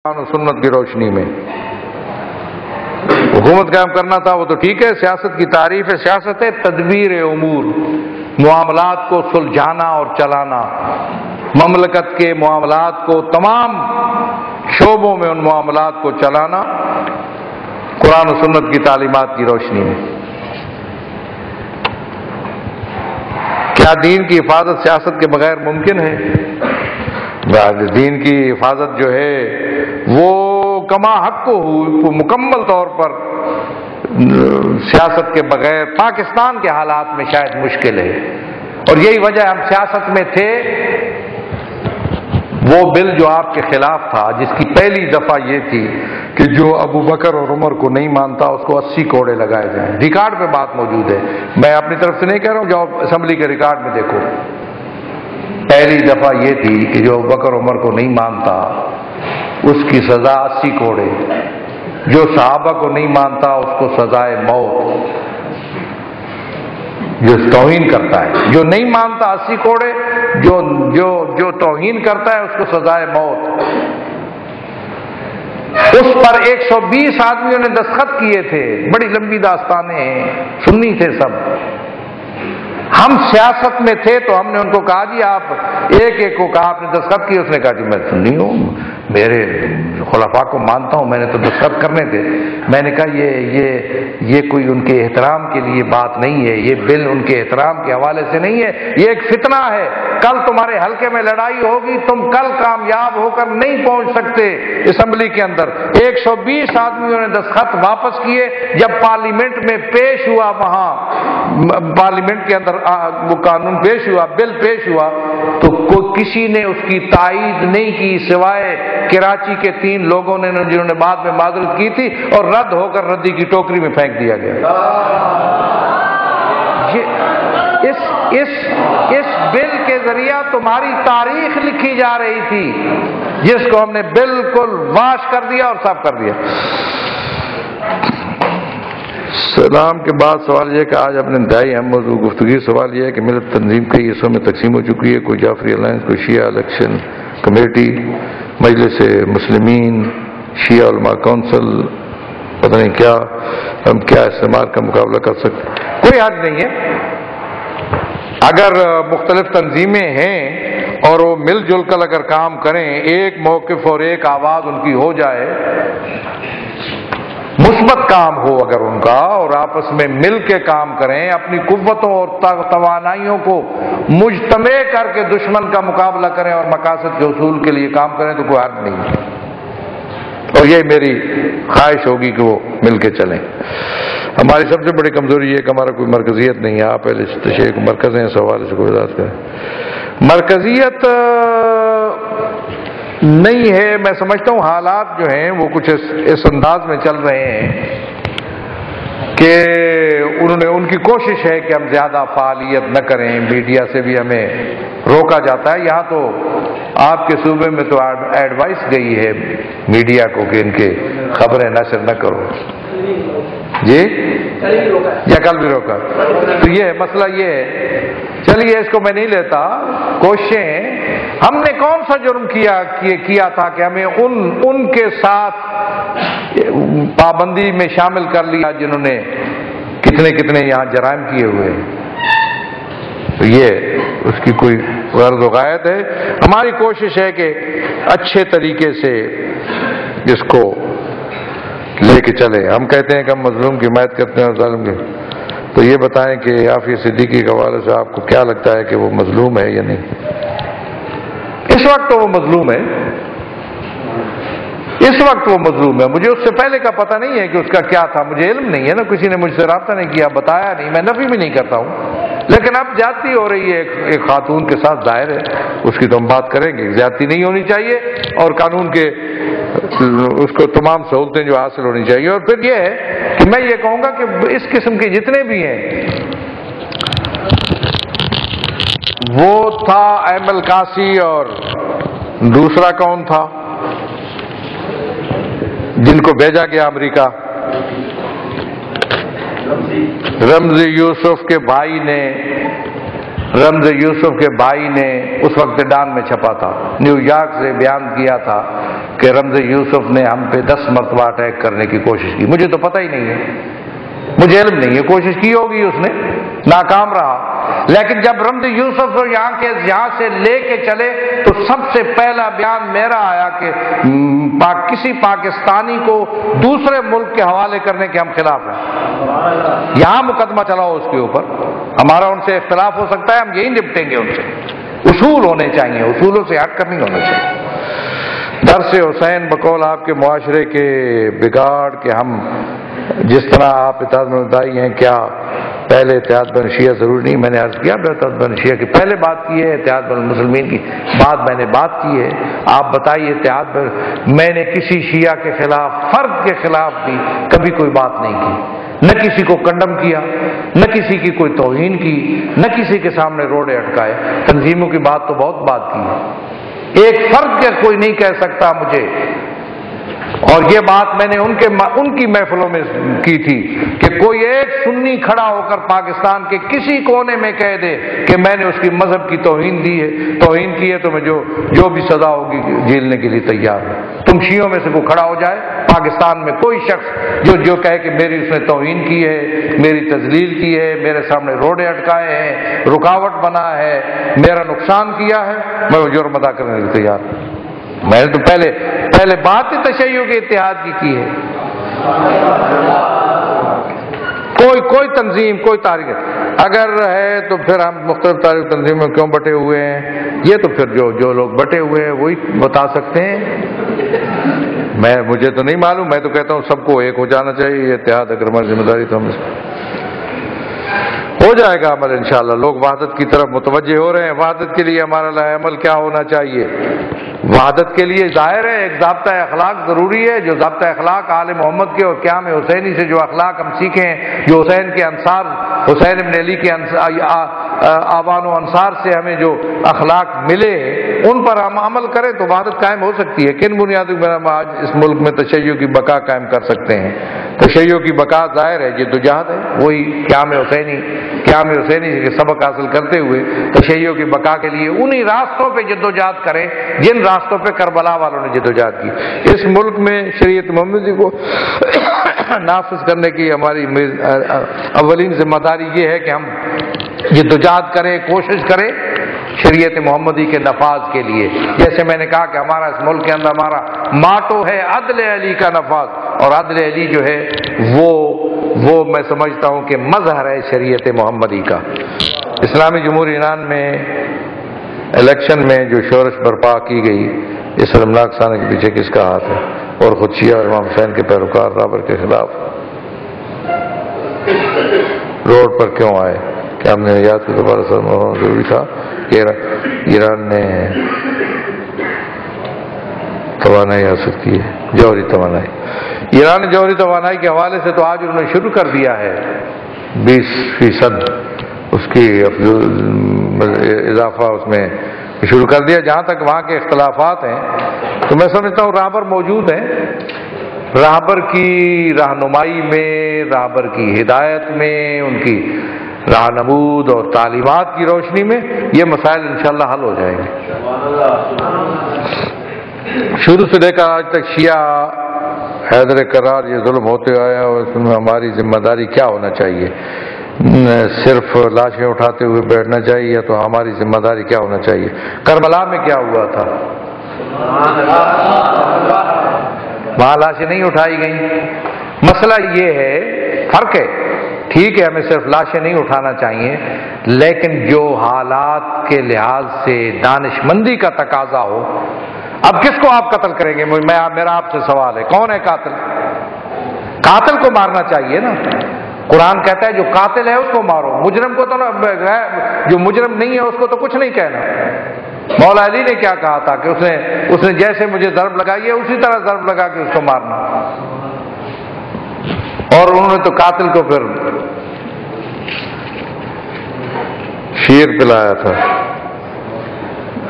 قرآن و سنت کی روشنی میں حکومت قائم کرنا تھا، وہ تو ٹھیک ہے، سیاست کی تعریف ہے، سیاست ہے تدبیر امور، معاملات کو سلجھانا اور چلانا، مملکت کے معاملات کو تمام شعبوں میں ان معاملات کو چلانا قرآن و سنت کی تعلیمات کی روشنی میں۔ کیا دین کی حفاظت سیاست کے بغیر ممکن ہے؟ دین کی حفاظت جو ہے وہ کما حق کو مکمل طور پر سیاست کے بغیر پاکستان کے حالات میں شاید مشکل ہے، اور یہی وجہ ہم سیاست میں تھے۔ وہ بل جو آپ کے خلاف تھا، جس کی پہلی دفعہ یہ تھی کہ جو ابو بکر اور عمر کو نہیں مانتا اس کو 80 کوڑے لگائے جائیں، ریکارڈ پہ بات موجود ہے، میں اپنی طرف سے نہیں کہہ رہا ہوں، جاؤ اسمبلی کے ریکارڈ میں دیکھو۔ پہلی دفعہ یہ تھی کہ جو ابو بکر عمر کو نہیں مانتا اس کی سزا 80 کوڑے، جو صحابہ کو نہیں مانتا اس کو سزائے موت، جو توہین کرتا ہے، جو نہیں مانتا 80 کوڑے، جو توہین کرتا ہے اس کو سزائے موت۔ اس پر 120 آدمیوں نے دستخط کیے تھے، بڑی لمبی داستانیں ہیں، سنی تھے سب۔ ہم سیاست میں تھے تو ہم نے ان کو کہا جی آپ ایک ایک کو کہا، آپ نے دستخط کیے، اس نے کہا جی میں سنی ہوں، میرے خلفاء کو مانتا ہوں، میں نے تو دستخط کرنے تھے۔ میں نے کہا یہ کوئی ان کے احترام کے لیے بات نہیں ہے، یہ بل ان کے احترام کے حوالے سے نہیں ہے، یہ ایک فتنہ ہے، کل تمہارے حلقے میں لڑائی ہوگی، تم کل کامیاب ہو کر نہیں پہنچ سکتے اسمبلی کے اندر۔ 120 آدمیوں نے دستخط واپس کیے، جب پارلیمنٹ میں پیش ہوا، وہاں پارلیمنٹ کے اندر وہ قانون پیش ہوا، بل پیش ہوا، تو کسی نے اس کی تائید نہیں کی سوائے کراچی کے 3 لوگوں نے جنہوں نے بعد میں معذرت کی تھی، اور رد ہو کر ردی کی ٹوکری میں پھینک دیا گیا۔ اس بل کے ذریعہ تمہاری تاریخ لکھی جا رہی تھی، جس کو ہم نے بالکل واش کر دیا اور صاف کر دیا۔ سلام کے بعد سوال یہ کہ آج اپنے انتہائی اہم موضوع گفتگو سوال یہ ہے کہ ملت تنظیم کئی حصوں میں تقسیم ہو چکی ہے، کوئی جعفری الائنس، کوئی شیعہ الیکشن کمیٹی، مجلس مسلمین، شیعہ علماء کونسل، پتہ نہیں کیا، ہم کیا استعمال کا مقابلہ کر سکتے؟ کوئی حد نہیں ہے، اگر مختلف تنظیمیں ہیں اور وہ مل جل کر اگر کام کریں، ایک موقف اور ایک آواز ان کی ہو جائے، مثبت کام ہو اگر ان کا، اور آپس میں مل کے کام کریں، اپنی قوتوں اور توانائیوں کو مجتمع کر کے دشمن کا مقابلہ کریں اور مقاصد کے حصول کے لیے کام کریں تو کوئی حرج نہیں ہے، اور یہ میری خواہش ہوگی کہ وہ مل کے چلیں۔ ہماری سب سے بڑی کمزوری یہ ہے کہ ہمارا کوئی مرکزیت نہیں ہے، آپ پہلے تشریح کو مرکز ہیں، اس حوالے سے کوئی وضاحت کریں۔ مرکزیت نہیں ہے، میں سمجھتا ہوں حالات جو ہیں وہ کچھ اس انداز میں چل رہے ہیں کہ ان کی کوشش ہے کہ ہم زیادہ فعالیت نہ کریں، میڈیا سے بھی ہمیں روکا جاتا ہے۔ یہاں تو آپ کے صوبے میں تو ایڈوائس گئی ہے میڈیا کو کہ ان کے خبریں نشر نہ کرو، جی یا کل بھی روکا، تو یہ مسئلہ یہ ہے۔ چلیے اس کو میں نہیں لیتا، کوششیں ہم نے کون سا جرم کیا تھا کہ ہمیں ان کے ساتھ پابندی میں شامل کر لیا جنہوں نے کتنے یہاں جرائم کیے ہوئے ہیں، تو یہ اس کی کوئی غرض و غایت ہے۔ ہماری کوشش ہے کہ اچھے طریقے سے اس کو لے کے چلے۔ ہم کہتے ہیں کہ ہم مظلوم کی حمایت کرتے ہیں اور ظالم کی، تو یہ بتائیں کہ عافیہ صدیقی کے حوالے سے آپ کو کیا لگتا ہے کہ وہ مظلوم ہے یا نہیں؟ اس وقت تو وہ مظلوم ہے، اس وقت وہ مظلوم ہے، مجھے اس سے پہلے کا پتہ نہیں ہے کہ اس کا کیا تھا، مجھے علم نہیں ہے نا، کسی نے مجھ سے رابطہ نہیں کیا، بتایا نہیں، میں نفی بھی نہیں کرتا ہوں، لیکن اب زیادتی ہو رہی ہے ایک خاتون کے ساتھ، ظاہر ہے اس کی تو ہم بات کریں گے، زیادتی نہیں ہونی چاہیے، اور قانون کے اس کو تمام سہولتیں جو حاصل ہونی چاہیے۔ اور پھر یہ ہے کہ میں یہ کہوں گا کہ اس قسم کے جتنے بھی ہیں، وہ تھا ایمل کاسی، اور دوسرا کون تھا جن کو بھیجا گیا امریکہ، رمزی یوسف کے بھائی نے اس وقت ڈان میں چھپا تھا، نیو یارک سے بیان کیا تھا کہ رمز یوسف نے ہم پہ 10 مرتبہ اٹیک کرنے کی کوشش کی، مجھے تو پتہ ہی نہیں ہے، مجھے علم نہیں ہے، کوشش کی ہوگی اس نے، ناکام رہا۔ لیکن جب رمز یوسف کو یہاں سے لے کے چلے تو سب سے پہلا بیان میرا آیا کہ کسی پاکستانی کو دوسرے ملک کے حوالے کرنے کے ہم خلاف ہیں، یہاں مقدمہ چلاؤ اس کے اوپر، ہمارا ان سے اختلاف ہو سکتا ہے، ہم یہی نپٹیں گے ان سے، اصول ہونے چاہیے، اصولوں سے ہٹ کر نہیں ہونا چاہیے۔ درس حسین بقول آپ کے معاشرے کے بگاڑ کہ ہم جس طرح آپ اتحاد مدعی ہیں، کیا پہلے اتحاد بین شیعہ ضروری نہیں؟ میں نے عرض کیا اتحاد بین شیعہ کی پہلے بات کی ہے، اتحاد بین المسلمین کی بعد میں نے بات کی ہے۔ آپ بتائیے اتحاد بین، میں نے کسی شیعہ کے خلاف، فرد کے خلاف بھی کبھی کوئی بات نہیں کی، نہ کسی کو کنڈم کیا، نہ کسی کی کوئی توہین کی، نہ کسی کے سامنے روڑے اٹکائے۔ تنظیموں کی بات تو بہت بات کی ہے، ایک فرد کا کوئی نہیں کہہ سکتا مجھے، اور یہ بات میں نے ان کی محفلوں میں کی تھی کہ کوئی ایک سنی کھڑا ہو کر پاکستان کے کسی کونے میں کہہ دے کہ میں نے اس کی مذہب کی توہین کی ہے تو میں جو بھی سزا ہوگی جھیلنے کے لیے تیار ہوں۔ تم شیعوں میں سے کوئی کھڑا ہو جائے پاکستان میں، کوئی شخص جو کہے کہ میری اس نے توہین کی ہے، میری تذلیل کی ہے، میرے سامنے روڑے اٹکائے ہیں، رکاوٹ بنا ہے، میرا نقصان کیا ہے، میں وہ جرم ادا کرنے کے لیے تیار ہوں۔ میں نے تو پہلے بات ہی تشیع کے اتحاد کی ہے۔ کوئی تنظیم، کوئی تاریخ اگر ہے تو پھر ہم مختلف تاریخ تنظیموں میں کیوں بٹے ہوئے ہیں، یہ تو پھر جو لوگ بٹے ہوئے ہیں وہی بتا سکتے ہیں، مجھے تو نہیں معلوم۔ میں تو کہتا ہوں سب کو ایک ہو جانا چاہیے، یہ اتحاد اگر ہماری ذمہ داری تو ہم ہو جائے گا عمل انشاءاللہ۔ لوگ وحدت کی طرف متوجہ ہو رہے ہیں، وحدت کے لیے ہمارا عمل کیا ہونا چاہیے؟ وحدت کے لیے ظاہر ہے ایک ضابطہ اخلاق ضروری ہے، جو ضابطہ اخلاق آل محمد کے اور قیام حسینی سے جو اخلاق ہم سیکھیں، جو حسین کے انصار، حسین ابن علی کے آبان و انصار سے ہمیں جو اخلاق ملے ان پر ہم عمل کریں تو وحدت قائم ہو سکتی ہے۔ کن بنیادوں پر ہم آج اس ملک میں تشیع کی بقا قائم کر سکتے ہیں؟ تشیع کی بقا ظاہر ہے جدوجہد ہے، وہی قیام حسینی کے سبق حاصل کرتے ہوئے تشیع کی بقا کے لیے انہی راستوں پہ جدوجہد کریں جن راستوں پہ کربلا والوں نے جدوجہد کی۔ اس ملک میں شریعت محمدی کو نافذ کرنے کی ہماری اولین ذمہ داری یہ ہے کہ ہم جدوجہد کریں، کوشش کریں شریعت محمدی کے نفاذ کے لیے۔ جیسے میں نے کہا کہ ہمارا اس ملک کے اندر ہمارا ماٹو ہے عدل علی کا نفاذ، اور عدل علی جو ہے وہ میں سمجھتا ہوں کہ مظہر ہے شریعت محمدی کا۔ اسلامی جمہوریہ ایران میں الیکشن میں جو شورش برپا کی گئی، اس شرمناک سانے کے پیچھے کس کا ہاتھ ہے؟ اور خود شیعہ اور امام حسین کے پیروکار رابر کے خلاف روڈ پر کیوں آئے؟ کہ ہم نے یاد کو دوبارہ ضروری تھا کہ ایران نے توانائی حاصل کی ہے، جوہری توانائی۔ ایران نے جوہری توانائی کے حوالے سے تو آج انہوں نے شروع کر دیا ہے 20% اس کی اضافہ اس میں شروع کر دیا۔ جہاں تک وہاں کے اختلافات ہیں تو میں سمجھتا ہوں راہبر موجود ہیں، راہبر کی رہنمائی میں، راہبر کی ہدایت میں، ان کی راہنمود اور تعلیمات کی روشنی میں یہ مسائل انشاءاللہ حل ہو جائیں گے۔ شروع سے لے کر آج تک شیعہ حیدر کرار یہ ظلم ہوتے آیا اور اس میں ہماری ذمہ داری کیا ہونا چاہیے؟ صرف لاشیں اٹھاتے ہوئے بیٹھنا چاہیے تو ہماری ذمہ داری کیا ہونا چاہیے؟ کربلا میں کیا ہوا تھا؟ وہاں لاشیں نہیں اٹھائی گئیں۔ مسئلہ یہ ہے، فرق ہے، ٹھیک ہے ہمیں صرف لاشیں نہیں اٹھانا چاہیے، لیکن جو حالات کے لحاظ سے دانش مندی کا تقاضا ہو۔ اب کس کو آپ قتل کریں گے؟ میرا آپ سے سوال ہے، کون ہے قاتل؟ قاتل کو مارنا چاہیے نا۔ قرآن کہتا ہے جو قاتل ہے اس کو مارو، مجرم کو تو جو مجرم نہیں ہے اس کو تو کچھ نہیں کہنا۔ مولا علی نے کیا کہا تھا کہ اس نے جیسے مجھے ضرب لگائی ہے اسی طرح ضرب لگا کے اس کو مارنا، اور انہوں نے تو قاتل کو پھر شیر پلایا تھا۔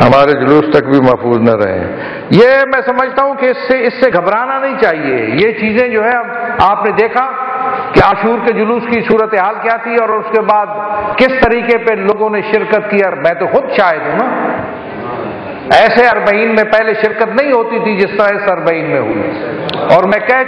ہمارے جلوس تک بھی محفوظ نہ رہے۔ یہ میں سمجھتا ہوں کہ اس سے گھبرانا نہیں چاہیے۔ یہ چیزیں جو ہے آپ نے دیکھا کہ عاشور کے جلوس کی صورتحال کیا تھی اور اس کے بعد کس طریقے پہ لوگوں نے شرکت کی، اور میں تو خود شاہد ہوں نا۔ ایسے 40 میں پہلے شرکت نہیں ہوتی تھی جس طرح اس 40 میں ہوئی، اور میں کہہ